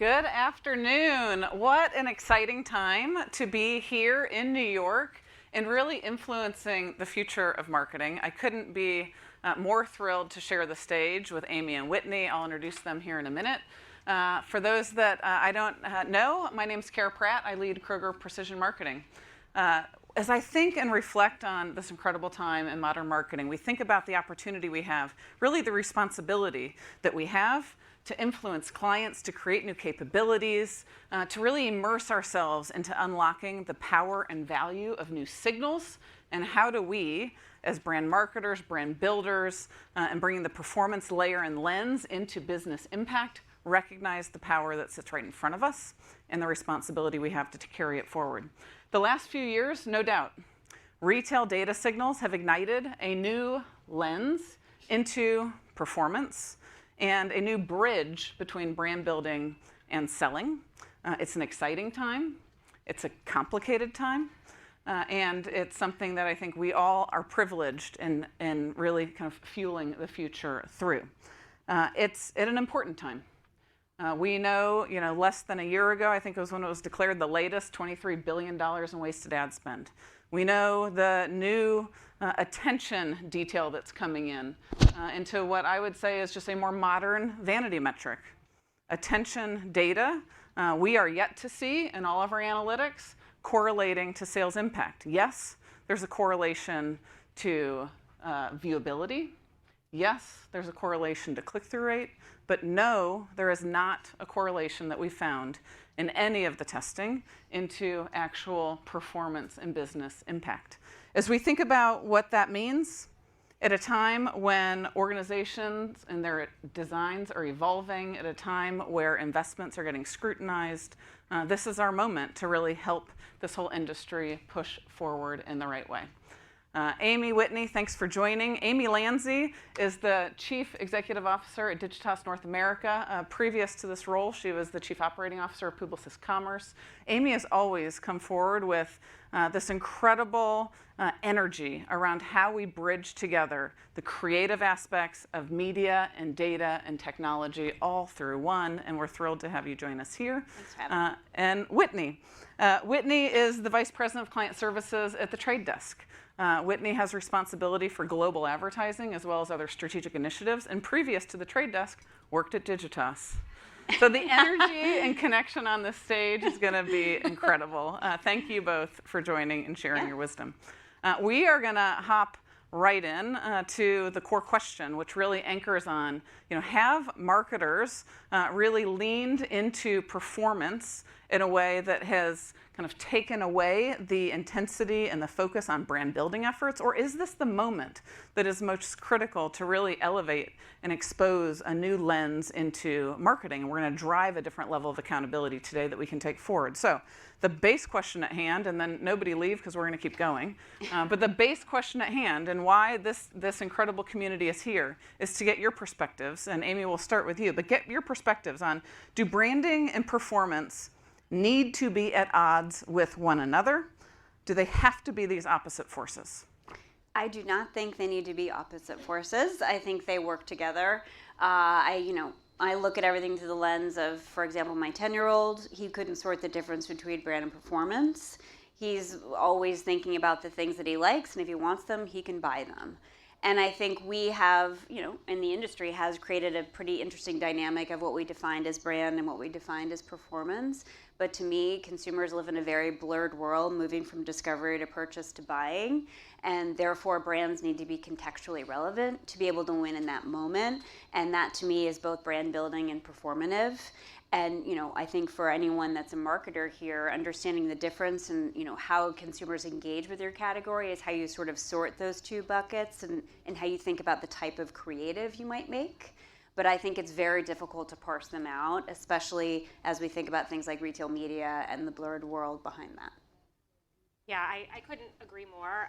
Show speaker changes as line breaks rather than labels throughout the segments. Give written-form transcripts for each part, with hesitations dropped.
Good afternoon. What an exciting time to be here in New York and really influencing the future of marketing. I couldn't be more thrilled to share the stage with Amy and Whitney. I'll introduce them here in a minute. For those that I don't know, my name's Kara Pratt. I lead Kroger Precision Marketing. As I think and reflect on this incredible time in modern marketing, we think about the opportunity we have, really the responsibility that we have to influence clients, to create new capabilities, to really immerse ourselves into unlocking the power and value of new signals, and how do we, as brand marketers, brand builders, and bringing the performance layer and lens into business impact, recognize the power that sits right in front of us and the responsibility we have to carry it forward. The last few years, no doubt, retail data signals have ignited a new lens into performance and a new bridge between brand building and selling. It's an exciting time, it's a complicated time, and it's something that I think we all are privileged in really kind of fueling the future through. It's at an important time. We know, less than a year ago, I think it was when it was declared the latest $23 billion in wasted ad spend. We know the new attention detail that's coming in into what I would say is just a more modern vanity metric. Attention data, we are yet to see in all of our analytics correlating to sales impact. Yes, there's a correlation to viewability. Yes, there's a correlation to click-through rate. But no, there is not a correlation that we found in any of the testing into actual performance and business impact. As we think about what that means, at a time when organizations and their designs are evolving, at a time where investments are getting scrutinized, this is our moment to really help this whole industry push forward in the right way. Amy, Whitney, thanks for joining. Amy Lanzi is the Chief Executive Officer at Digitas North America. Previous to this role, she was the Chief Operating Officer of Publicis Commerce. Amy has always come forward with this incredible energy around how we bridge together the creative aspects of media and data and technology all through one, and we're thrilled to have you join us here.
Thanks for having me.
And Whitney. Whitney is the Vice President of Client Services at The Trade Desk. Whitney has responsibility for global advertising as well as other strategic initiatives, and previous to The Trade Desk, worked at Digitas. So the energy and connection on this stage is going to be incredible. Thank you both for joining and sharing your wisdom. We are going to hop right in to the core question, which really anchors on, have marketers really leaned into performance in a way that has kind of taken away the intensity and the focus on brand building efforts? Or is this the moment that is most critical to really elevate and expose a new lens into marketing? And we're going to drive a different level of accountability today that we can take forward. So the base question at hand, and then nobody leave because we're going to keep going, but the base question at hand and why this incredible community is here is to get your perspectives, and Amy, we'll start with you, but get your perspectives on, do branding and performance need to be at odds with one another? Do they have to be these opposite forces?
I do not think they need to be opposite forces. I think they work together. I look at everything through the lens of, for example, my 10-year-old. He couldn't sort the difference between brand and performance. He's always thinking about the things that he likes, and if he wants them, he can buy them. And I think we have, in the industry, has created a pretty interesting dynamic of what we defined as brand and what we defined as performance. But to me, consumers live in a very blurred world, moving from discovery to purchase to buying. And therefore, brands need to be contextually relevant to be able to win in that moment. And that, to me, is both brand building and performative. And I think for anyone that's a marketer here, understanding the difference and how consumers engage with your category is how you sort of sort those two buckets and how you think about the type of creative you might make. But I think it's very difficult to parse them out, especially as we think about things like retail media and the blurred world behind that.
Yeah, I couldn't agree more.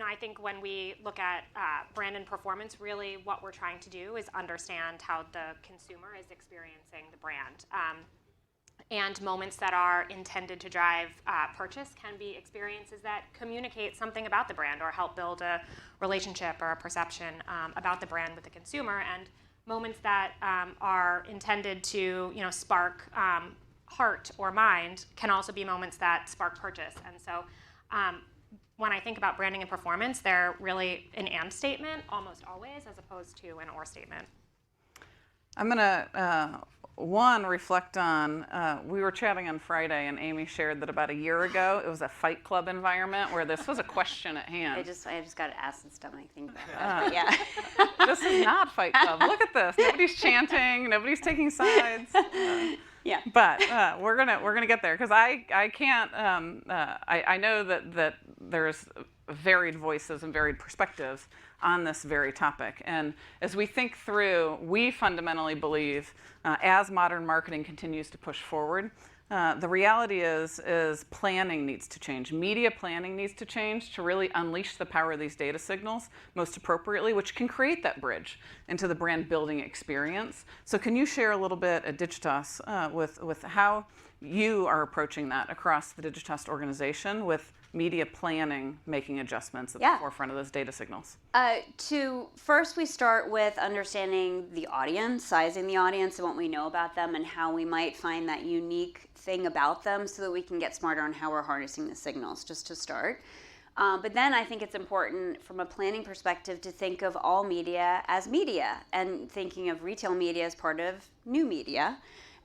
I think when we look at brand and performance, really what we're trying to do is understand how the consumer is experiencing the brand. And moments that are intended to drive purchase can be experiences that communicate something about the brand or help build a relationship or a perception about the brand with the consumer. And moments that are intended to, spark heart or mind can also be moments that spark purchase. And so when I think about branding and performance, they're really an and statement almost always, as opposed to an or statement.
I'm going to, reflect on, we were chatting on Friday, and Amy shared that about a year ago, it was a Fight Club environment where this was a question at hand.
I just got an acid stomach thinking about that. Yeah.
This is not Fight Club. Look at this. Nobody's chanting. Nobody's taking sides.
Yeah.
But we're gonna get there, because I can't. I know that there's varied voices and varied perspectives on this very topic. And as we think through, we fundamentally believe, as modern marketing continues to push forward, the reality is planning needs to change. Media planning needs to change to really unleash the power of these data signals most appropriately, which can create that bridge into the brand building experience. So can you share a little bit at Digitas with how you are approaching that across the Digitas organization with media planning, making adjustments at the forefront of those data signals?
First, we start with understanding the audience, sizing the audience and what we know about them, and how we might find that unique thing about them so that we can get smarter on how we're harnessing the signals, just to start. But then I think it's important from a planning perspective to think of all media as media, and thinking of retail media as part of new media,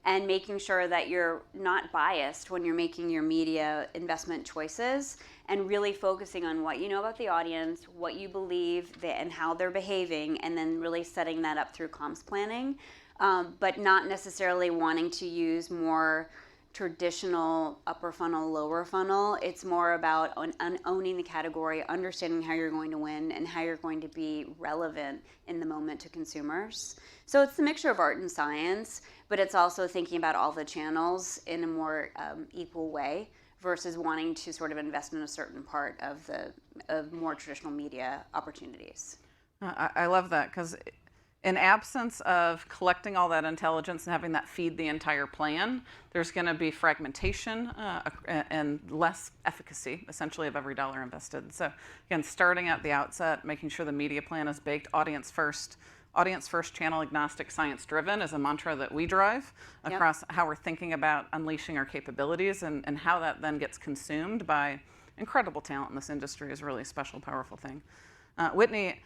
and making sure that you're not biased when you're making your media investment choices, and really focusing on what you know about the audience, what you believe, and how they're behaving, and then really setting that up through comms planning, but not necessarily wanting to use more traditional upper funnel, lower funnel. It's more about owning the category, understanding how you're going to win, and how you're going to be relevant in the moment to consumers. So it's a mixture of art and science, but it's also thinking about all the channels in a more equal way, versus wanting to sort of invest in a certain part of more traditional media opportunities.
I love that, because in absence of collecting all that intelligence and having that feed the entire plan, there's going to be fragmentation and less efficacy, essentially, of every dollar invested. So again, starting at the outset, making sure the media plan is baked, audience first, channel agnostic, science driven is a mantra that we drive across how we're thinking about unleashing our capabilities, and how that then gets consumed by incredible talent in this industry is really a special, powerful thing. Whitney,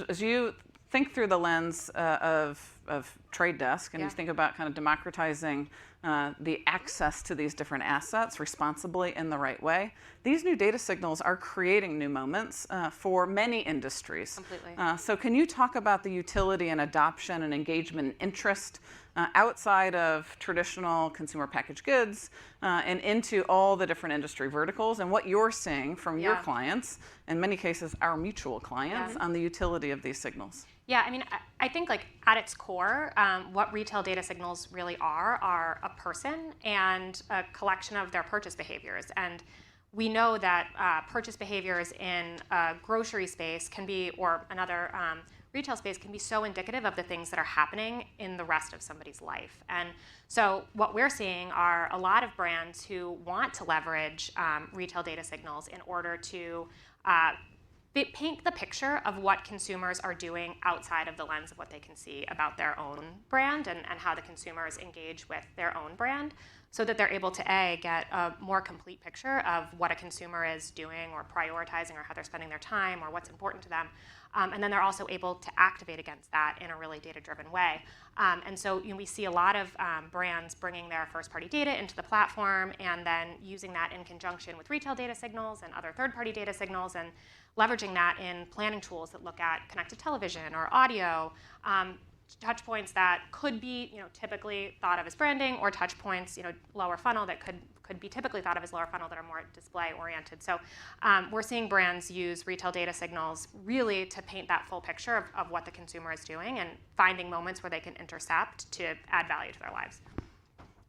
as you think through the lens of Trade Desk, and you think about kind of democratizing the access to these different assets responsibly in the right way, these new data signals are creating new moments for many industries.
Completely.
So can you talk about the utility and adoption and engagement and interest outside of traditional consumer packaged goods and into all the different industry verticals, and what you're seeing from your clients, in many cases our mutual clients, on the utility of these signals?
Yeah, I mean, I think like at its core, what retail data signals really are a person and a collection of their purchase behaviors. And we know that purchase behaviors in a grocery space can be, or another retail space can be, so indicative of the things that are happening in the rest of somebody's life. And so what we're seeing are a lot of brands who want to leverage retail data signals in order to paint the picture of what consumers are doing outside of the lens of what they can see about their own brand, and how the consumers engage with their own brand, so that they're able to get a more complete picture of what a consumer is doing or prioritizing, or how they're spending their time, or what's important to them. And then they're also able to activate against that in a really data-driven way. And so we see a lot of brands bringing their first-party data into the platform, and then using that in conjunction with retail data signals and other third-party data signals, and leveraging that in planning tools that look at connected television or audio, touch points that could be typically thought of as branding, or touch points lower funnel that could be typically thought of as lower funnel that are more display oriented. So we're seeing brands use retail data signals really to paint that full picture of what the consumer is doing, and finding moments where they can intercept to add value to their lives.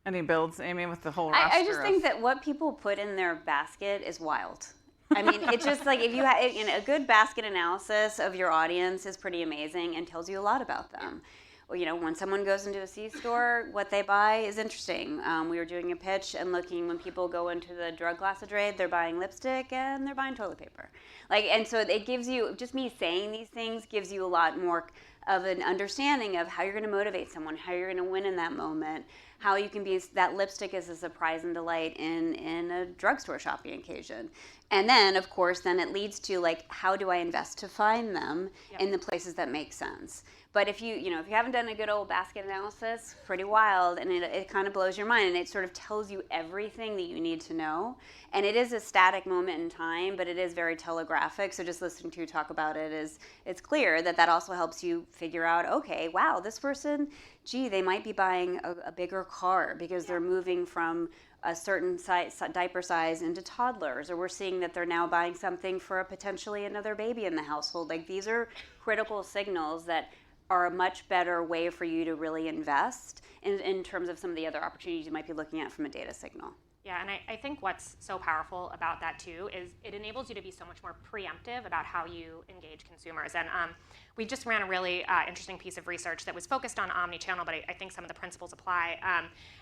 Any builds, Amy, with the whole roster?
I just think that what people put in their basket is wild. I mean, it's just like, if you have a good basket analysis of your audience is pretty amazing, and tells you a lot about them. Well, when someone goes into a C-store, what they buy is interesting. We were doing a pitch and looking, when people go into the drug class of trade, they're buying lipstick and they're buying toilet paper. And so it gives you, just me saying these things gives you a lot more of an understanding of how you're going to motivate someone, how you're going to win in that moment, how you can be, that lipstick is a surprise and delight in a drugstore shopping occasion. And then, of course, then it leads to like, how do I invest to find them in the places that make sense? But if you haven't done a good old basket analysis, pretty wild, and it kind of blows your mind, and it sort of tells you everything that you need to know. And it is a static moment in time, but it is very telegraphic. So just listening to you talk about it it's clear that also helps you figure out, okay, wow, this person, gee, they might be buying a bigger car because they're moving from a certain diaper size into toddlers, or we're seeing that they're now buying something for potentially another baby in the household. Like, these are critical signals that are a much better way for you to really invest in terms of some of the other opportunities you might be looking at from a data signal.
Yeah, and I think what's so powerful about that too is it enables you to be so much more preemptive about how you engage consumers. And we just ran a really interesting piece of research that was focused on omni-channel, but I think some of the principles apply.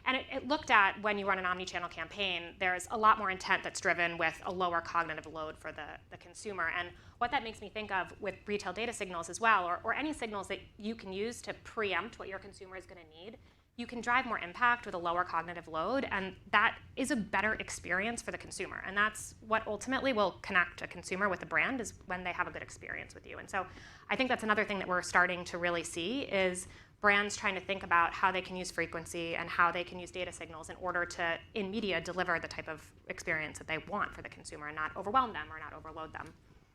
And it looked at when you run an omni-channel campaign, there's a lot more intent that's driven with a lower cognitive load for the consumer. And what that makes me think of with retail data signals as well, or any signals that you can use to preempt what your consumer is going to need, you can drive more impact with a lower cognitive load, and that is a better experience for the consumer. And that's what ultimately will connect a consumer with a brand, is when they have a good experience with you. And so I think that's another thing that we're starting to really see is brands trying to think about how they can use frequency and how they can use data signals in order to, in media, deliver the type of experience that they want for the consumer and not overwhelm them or not overload them.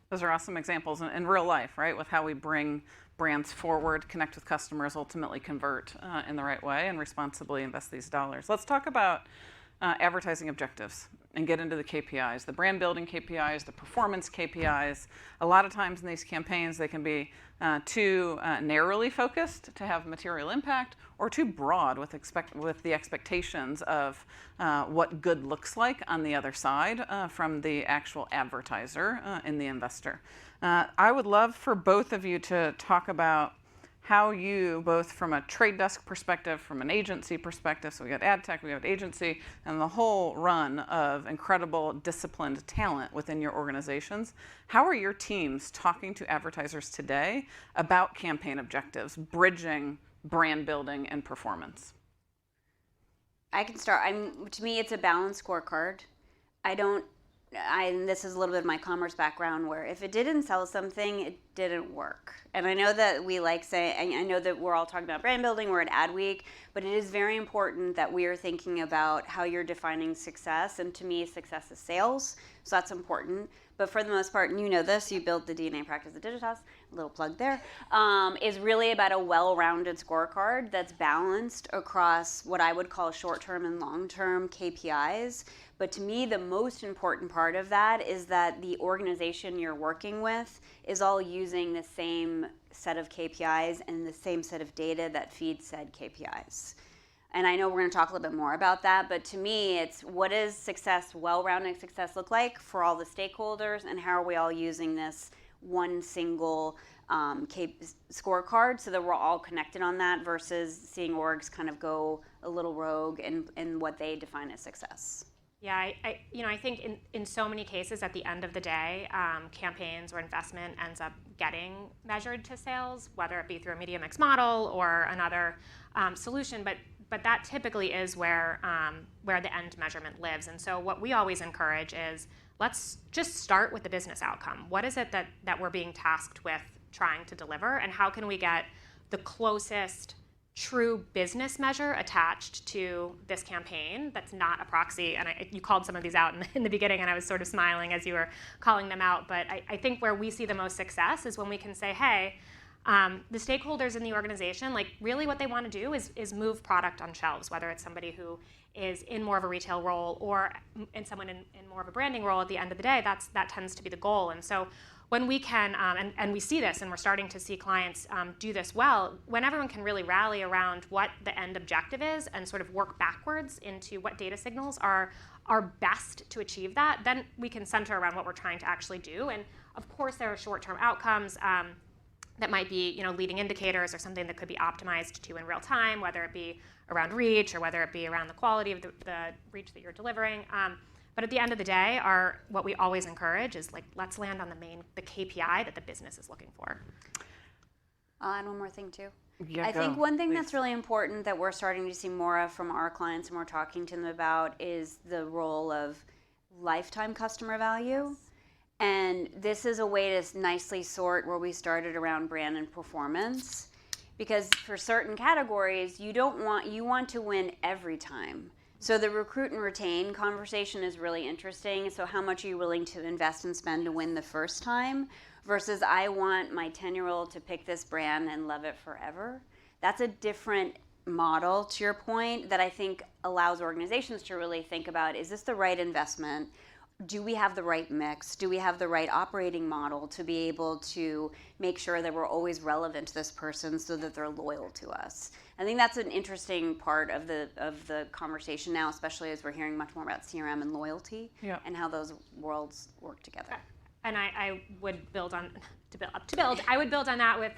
Those are awesome examples in real life, right? With how we bring brands forward, connect with customers, ultimately convert in the right way, and responsibly invest these dollars. Let's talk about advertising objectives and get into the KPIs, the brand building KPIs, the performance KPIs. A lot of times in these campaigns, they can be too narrowly focused to have material impact, or too broad with the expectations of what good looks like on the other side from the actual advertiser and the investor. I would love for both of you to talk about how you, both from a trade desk perspective, from an agency perspective, so we got ad tech, we got agency, and the whole run of incredible disciplined talent within your organizations. How are your teams talking to advertisers today about campaign objectives, bridging brand building and performance?
I can start. To me, it's a balanced scorecard. This is a little bit of my commerce background, where if it didn't sell something, it didn't work. And I know that we like saying, I know that we're all talking about brand building, we're at Ad Week, but it is very important that we are thinking about how you're defining success. And to me, success is sales, so that's important. But for the most part, and you know this, you built the DNA practice at Digitas, a little plug there, is really about a well-rounded scorecard that's balanced across what I would call short-term and long-term KPIs. But to me, the most important part of that is that the organization you're working with is all using the same set of KPIs and the same set of data that feeds said KPIs. And I know we're going to talk a little bit more about that, but to me, it's what does success, well-rounded success look like for all the stakeholders, and how are we all using this one single scorecard so that we're all connected on that, versus seeing orgs kind of go a little rogue in what they define as success.
Yeah, I think in so many cases at the end of the day, campaigns or investment ends up getting measured to sales, whether it be through a media mix model or another solution. But that typically is where the end measurement lives. And so what we always encourage is, let's just start with the business outcome. What is it that we're being tasked with trying to deliver, and how can we get the closest true business measure attached to this campaign that's not a proxy? And you called some of these out in the beginning, and I was sort of smiling as you were calling them out. But I think where we see the most success is when we can say, hey, the stakeholders in the organization, like, really what they want to do is move product on shelves, whether it's somebody who is in more of a retail role or in someone in more of a branding role. At the end of the day, that tends to be the goal. And so when we can, and we see this, and we're starting to see clients do this well, when everyone can really rally around what the end objective is and sort of work backwards into what data signals are best to achieve that, then we can center around what we're trying to actually do. And of course, there are short-term outcomes that might be, leading indicators or something that could be optimized to in real time, whether it be around reach or whether it be around the quality of the reach that you're delivering. But at the end of the day, what we always encourage is, like, let's land on the KPI that the business is looking for.
And one more thing too.
Yeah,
I
go,
think one thing
please.
that's really important that we're starting to see more of from our clients and we're talking to them about is the role of lifetime customer value. And this is a way to nicely sort where we started around brand and performance. Because for certain categories, you want to win every time. So the recruit and retain conversation is really interesting. So how much are you willing to invest and spend to win the first time versus I want my 10-year-old to pick this brand and love it forever? That's a different model, to your point, that I think allows organizations to really think about, is this the right investment? Do we have the right mix? Do we have the right operating model to be able to make sure that we're always relevant to this person so that they're loyal to us? I think that's an interesting part of the conversation now, especially as we're hearing much more about CRM and loyalty and how those worlds work together.
And I would build on I would build on that with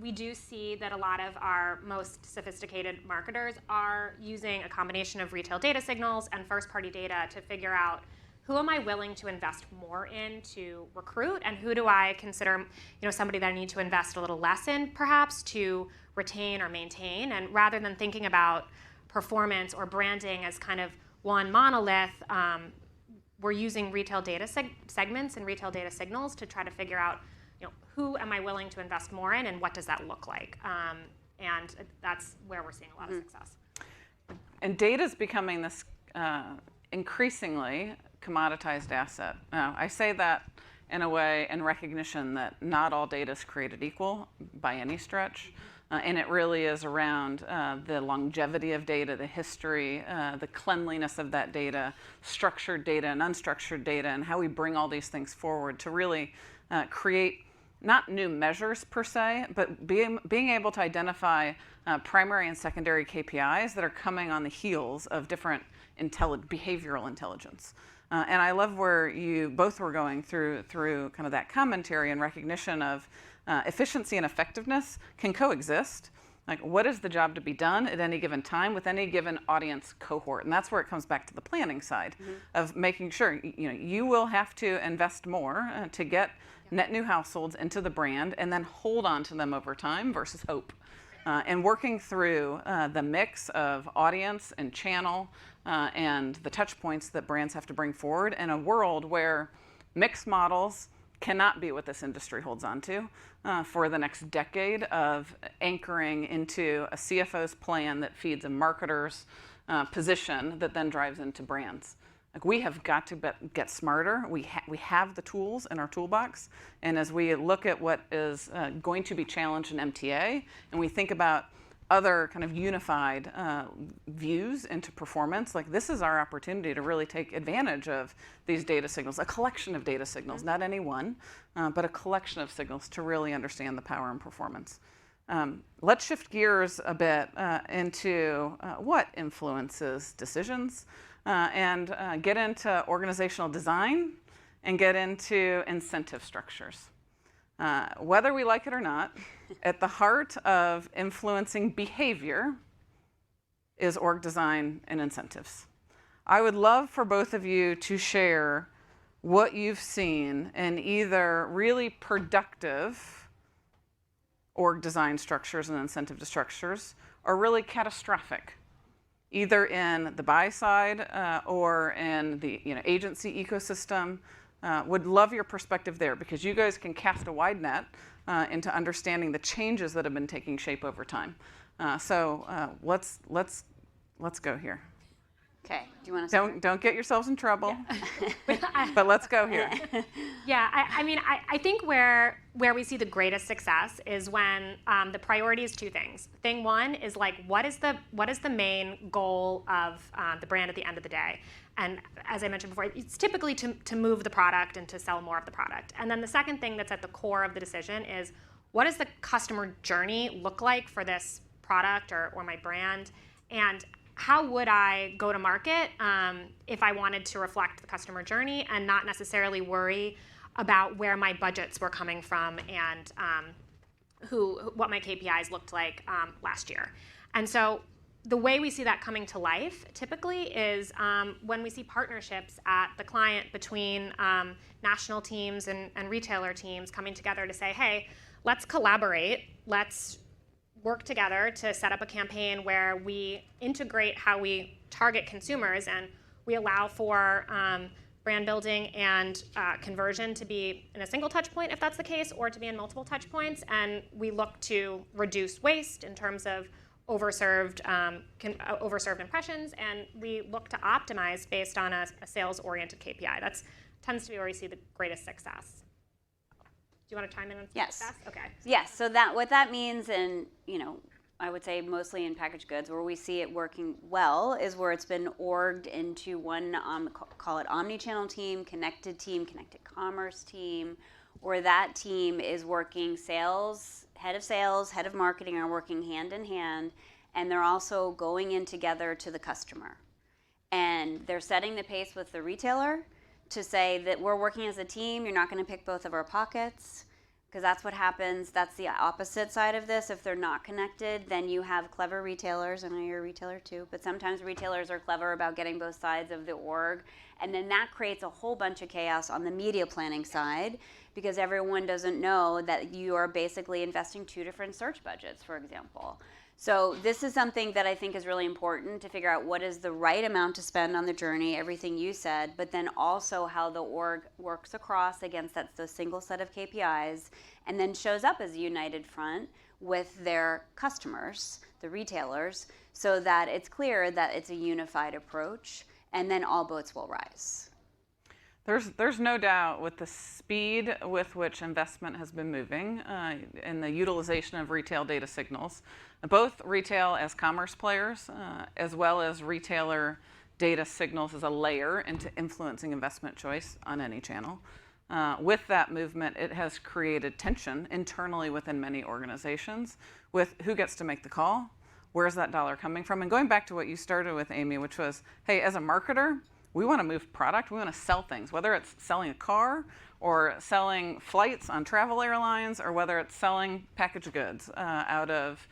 we do see that a lot of our most sophisticated marketers are using a combination of retail data signals and first-party data to figure out who am I willing to invest more in to recruit, and who do I consider somebody that I need to invest a little less in perhaps to retain or maintain. And rather than thinking about performance or branding as kind of one monolith, we're using retail data segments and retail data signals to try to figure out, who am I willing to invest more in, and what does that look like? And that's where we're seeing a lot of success.
And data is becoming this increasingly commoditized asset. Now, I say that in a way in recognition that not all data is created equal by any stretch. And it really is around the longevity of data, the history, the cleanliness of that data, structured data and unstructured data, and how we bring all these things forward to really create not new measures per se, but being able to identify primary and secondary KPIs that are coming on the heels of different behavioral intelligence. And I love where you both were going through kind of that commentary and recognition of efficiency and effectiveness can coexist. Like, what is the job to be done at any given time with any given audience cohort? And that's where it comes back to the planning side of making sure you will have to invest more to get net new households into the brand and then hold on to them over time versus hope. And working through the mix of audience and channel and the touch points that brands have to bring forward in a world where mixed models cannot be what this industry holds on to for the next decade of anchoring into a CFO's plan that feeds a marketer's position that then drives into brands. Like, we have got to get smarter. We have the tools in our toolbox, and as we look at what is going to be challenged in MTA, and we think about other kind of unified views into performance, like, this is our opportunity to really take advantage of these data signals, a collection of data signals, not any one, but a collection of signals to really understand the power and performance. Let's shift gears a bit into what influences decisions and get into organizational design and get into incentive structures. Whether we like it or not, at the heart of influencing behavior is org design and incentives. I would love for both of you to share what you've seen in either really productive org design structures and incentive structures or really catastrophic, either in the buy side or in the agency ecosystem. Would love your perspective there, because you guys can cast a wide net into understanding the changes that have been taking shape over time. So let's go here.
Okay. Do you want to?
Don't get yourselves in trouble. Yeah. But let's go here.
Yeah, I think where we see the greatest success is when the priority is two things. Thing one is, like, what is the main goal of the brand at the end of the day? And as I mentioned before, it's typically to move the product and to sell more of the product. And then the second thing that's at the core of the decision is, what does the customer journey look like for this product or my brand? And how would I go to market if I wanted to reflect the customer journey and not necessarily worry about where my budgets were coming from and what my KPIs looked like last year? And so the way we see that coming to life typically is when we see partnerships at the client between national teams and retailer teams coming together to say, hey, let's collaborate. Let's work together to set up a campaign where we integrate how we target consumers and we allow for brand building and conversion to be in a single touch point if that's the case, or to be in multiple touch points. And we look to reduce waste in terms of overserved impressions, and we look to optimize based on a sales-oriented KPI. That tends to be where we see the greatest success. Do you want to chime in on success? Okay.
Yes. So that what that means, and I would say mostly in packaged goods, where we see it working well is where it's been orged into one, call it omni-channel team, connected commerce team, where that team is working sales, head of marketing are working hand in hand, and they're also going in together to the customer. And they're setting the pace with the retailer to say that we're working as a team, you're not going to pick both of our pockets, because that's what happens. That's the opposite side of this. If they're not connected, then you have clever retailers. I know you're a retailer too, but sometimes retailers are clever about getting both sides of the org. And then that creates a whole bunch of chaos on the media planning side, because everyone doesn't know that you are basically investing 2 different search budgets, for example. So this is something that I think is really important to figure out what is the right amount to spend on the journey, everything you said, but then also how the org works across against the single set of KPIs, and then shows up as a united front with their customers, the retailers, so that it's clear that it's a unified approach, and then all boats will rise.
There's no doubt with the speed with which investment has been moving in the utilization of retail data signals, both retail as commerce players, as well as retailer data signals as a layer into influencing investment choice on any channel. With that movement, it has created tension internally within many organizations with who gets to make the call, where's that dollar coming from, and going back to what you started with, Amy, which was, hey, as a marketer, we want to move product. We want to sell things, whether it's selling a car or selling flights on travel airlines, or whether it's selling packaged goods out of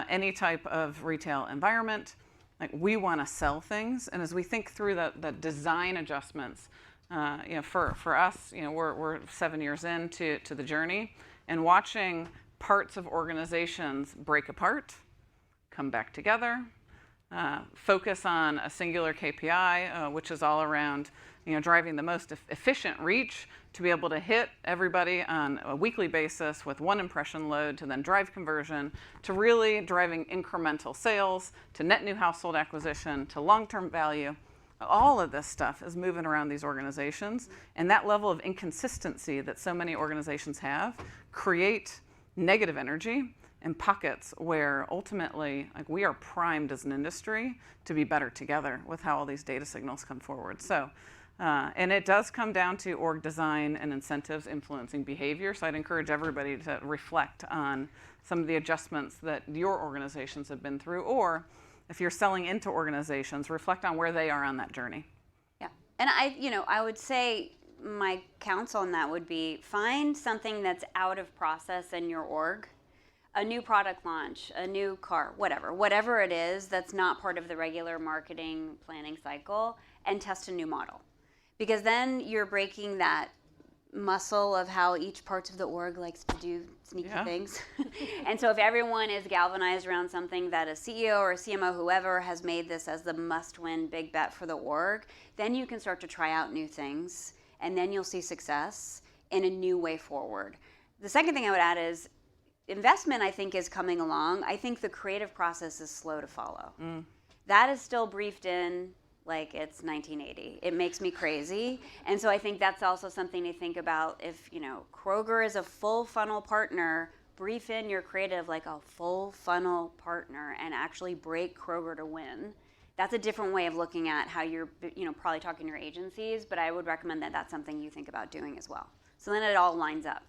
any type of retail environment. Like, we want to sell things. And as we think through the design adjustments, for us, we're 7 years into the journey, and watching parts of organizations break apart, come back together, focus on a singular KPI, which is all around driving the most efficient reach to be able to hit everybody on a weekly basis with one impression load, to then drive conversion, to really driving incremental sales, to net new household acquisition, to long-term value. All of this stuff is moving around these organizations, and that level of inconsistency that so many organizations have create negative energy in pockets where ultimately, like, we are primed as an industry to be better together with how all these data signals come forward. So, and it does come down to org design and incentives influencing behavior. So I'd encourage everybody to reflect on some of the adjustments that your organizations have been through, or if you're selling into organizations, reflect on where they are on that journey.
Yeah, and I would say my counsel on that would be find something that's out of process in your org. A new product launch, a new car, whatever it is that's not part of the regular marketing planning cycle, and test a new model. Because then you're breaking that muscle of how each part of the org likes to do sneaky things. And so if everyone is galvanized around something that a CEO or a CMO, whoever, has made this as the must-win big bet for the org, then you can start to try out new things, and then you'll see success in a new way forward. The second thing I would add is investment, I think, is coming along. I think the creative process is slow to follow. That is still briefed in like it's 1980. It makes me crazy. And so I think that's also something to think about. If Kroger is a full funnel partner, brief in your creative like a full funnel partner and actually break Kroger to win. That's a different way of looking at how you're probably talking to your agencies, but I would recommend that that's something you think about doing as well. So then it all lines up.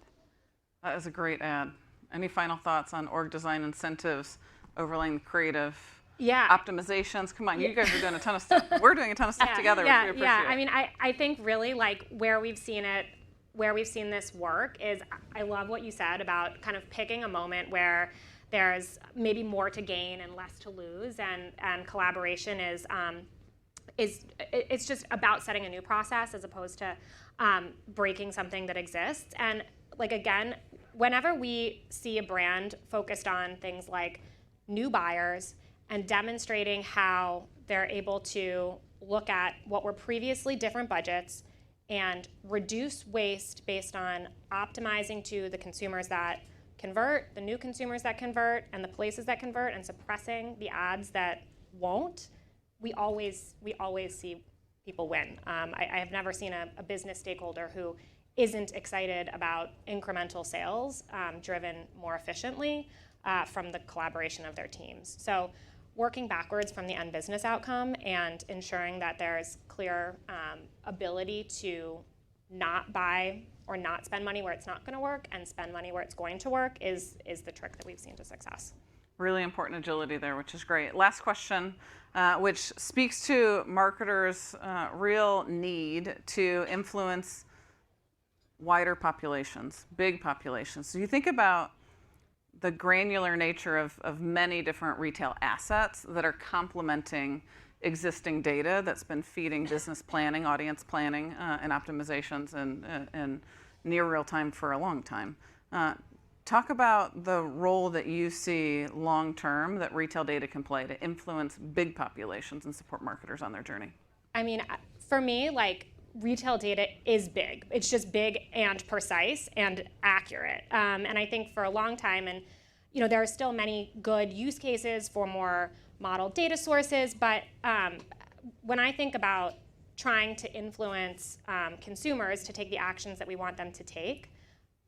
That is a great ad. Any final thoughts on org design incentives overlaying the creative optimizations? Come on, you guys are doing a ton of stuff. We're doing a ton of stuff together, which we appreciate.
Yeah, I mean, I think really like where we've seen this work is, I love what you said about kind of picking a moment where there's maybe more to gain and less to lose, and collaboration is it's just about setting a new process as opposed to breaking something that exists. And like, again, whenever we see a brand focused on things like new buyers and demonstrating how they're able to look at what were previously different budgets and reduce waste based on optimizing to the consumers that convert, the new consumers that convert, and the places that convert, and suppressing the ads that won't, we always see people win. I have never seen a business stakeholder who isn't excited about incremental sales driven more efficiently from the collaboration of their teams. So working backwards from the end business outcome and ensuring that there's clear ability to not buy or not spend money where it's not going to work and spend money where it's going to work is the trick that we've seen to success.
Really important agility there, which is great. Last question, which speaks to marketers' real need to influence wider populations, big populations. So you think about the granular nature of many different retail assets that are complementing existing data that's been feeding business planning, audience planning, and optimizations in near real time for a long time. Talk about the role that you see long term that retail data can play to influence big populations and support marketers on their journey.
I mean, for me, like, retail data is big. It's just big and precise and accurate. And I think for a long time, and there are still many good use cases for more model data sources, but when I think about trying to influence consumers to take the actions that we want them to take,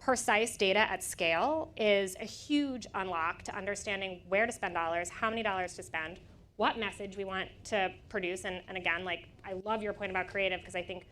precise data at scale is a huge unlock to understanding where to spend dollars, how many dollars to spend, what message we want to produce. And again, like, I love your point about creative, because I think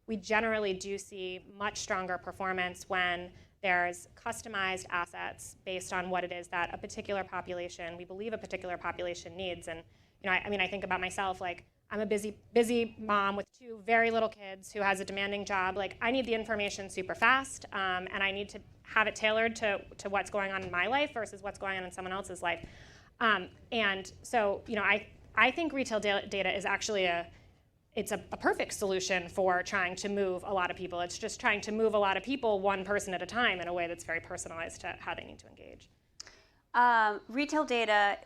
we generally do see much stronger performance when there's customized assets based on what it is that a particular population, we believe a particular population needs. And I think about myself, like, I'm a busy mom with 2 very little kids who has a demanding job. Like, I need the information super fast, and I need to have it tailored to what's going on in my life versus what's going on in someone else's life. And so, I think retail data is actually a perfect solution for trying to move a lot of people. It's just trying to move a lot of people one person at a time in a way that's very personalized to how they need to engage.
Retail data,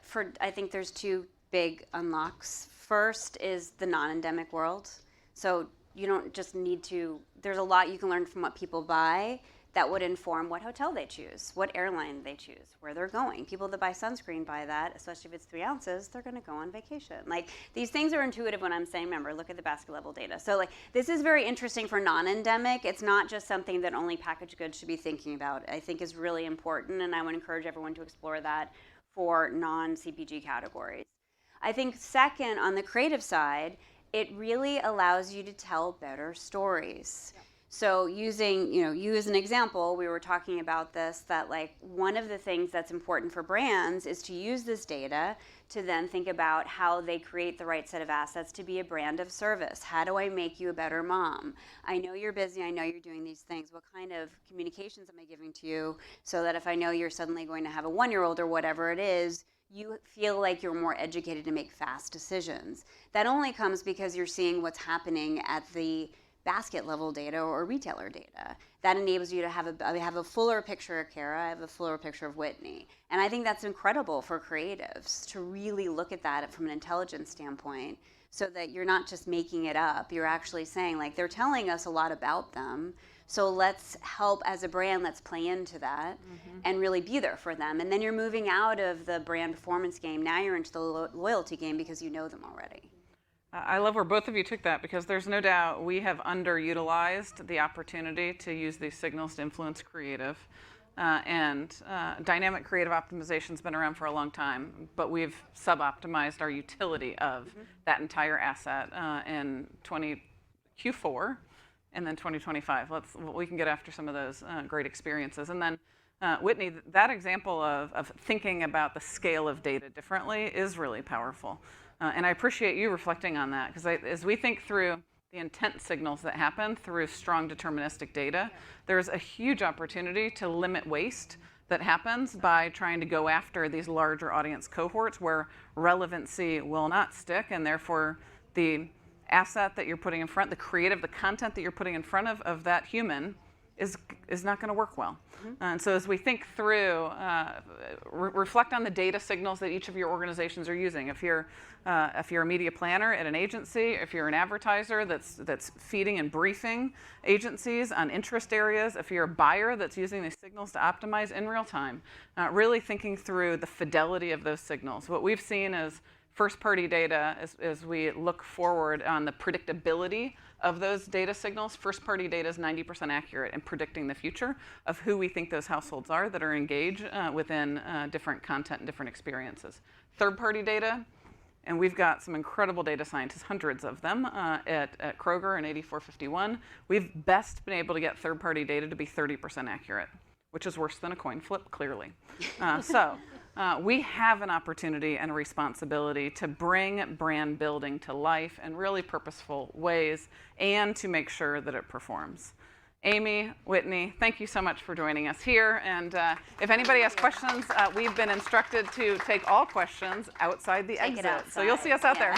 I think there's 2 big unlocks. First is the non-endemic world. So you don't just need to, there's a lot you can learn from what people buy that would inform what hotel they choose, what airline they choose, where they're going. People that buy sunscreen buy that, especially if it's 3 ounces, they're gonna go on vacation. Like, these things are intuitive when I'm saying, remember, look at the basket level data. So, like, this is very interesting for non-endemic. It's not just something that only packaged goods should be thinking about. I think is really important, and I would encourage everyone to explore that for non-CPG categories. I think second, on the creative side, it really allows you to tell better stories. Yep. So using, you as an example, we were talking about this, that, like, one of the things that's important for brands is to use this data to then think about how they create the right set of assets to be a brand of service. How do I make you a better mom? I know you're busy, I know you're doing these things. What kind of communications am I giving to you so that if I know you're suddenly going to have a 1-year-old or whatever it is, you feel like you're more educated to make fast decisions. That only comes because you're seeing what's happening at the basket level data or retailer data. That enables you to have a fuller picture of Kara, I have a fuller picture of Whitney. And I think that's incredible for creatives to really look at that from an intelligence standpoint, so that you're not just making it up. You're actually saying, like, they're telling us a lot about them. So let's help as a brand, let's play into that and really be there for them. And then you're moving out of the brand performance game. Now you're into the loyalty game because you know them already.
I love where both of you took that, because there's no doubt we have underutilized the opportunity to use these signals to influence creative. And dynamic creative optimization's been around for a long time, but we've sub-optimized our utility of that entire asset in Q4 and then 2025. We can get after some of those great experiences. And then Whitney, that example of thinking about the scale of data differently is really powerful. And I appreciate you reflecting on that, because as we think through the intent signals that happen through strong deterministic data, there's a huge opportunity to limit waste that happens by trying to go after these larger audience cohorts where relevancy will not stick, and therefore the asset that you're putting in front, the creative, the content that you're putting in front of that human is not going to work well. And so as we think through, reflect on the data signals that each of your organizations are using. If you're a media planner at an agency, if you're an advertiser that's feeding and briefing agencies on interest areas, if you're a buyer that's using these signals to optimize in real time, really thinking through the fidelity of those signals. What we've seen is first-party data, as we look forward on the predictability of those data signals, first-party data is 90% accurate in predicting the future of who we think those households are that are engaged within different content and different experiences. Third-party data, and we've got some incredible data scientists, hundreds of them at Kroger and 8451. We've best been able to get third-party data to be 30% accurate, which is worse than a coin flip, clearly. We have an opportunity and a responsibility to bring brand building to life in really purposeful ways and to make sure that it performs. Amy, Whitney, thank you so much for joining us here. And if anybody has questions, we've been instructed to take all questions outside the exit. So you'll see us out there.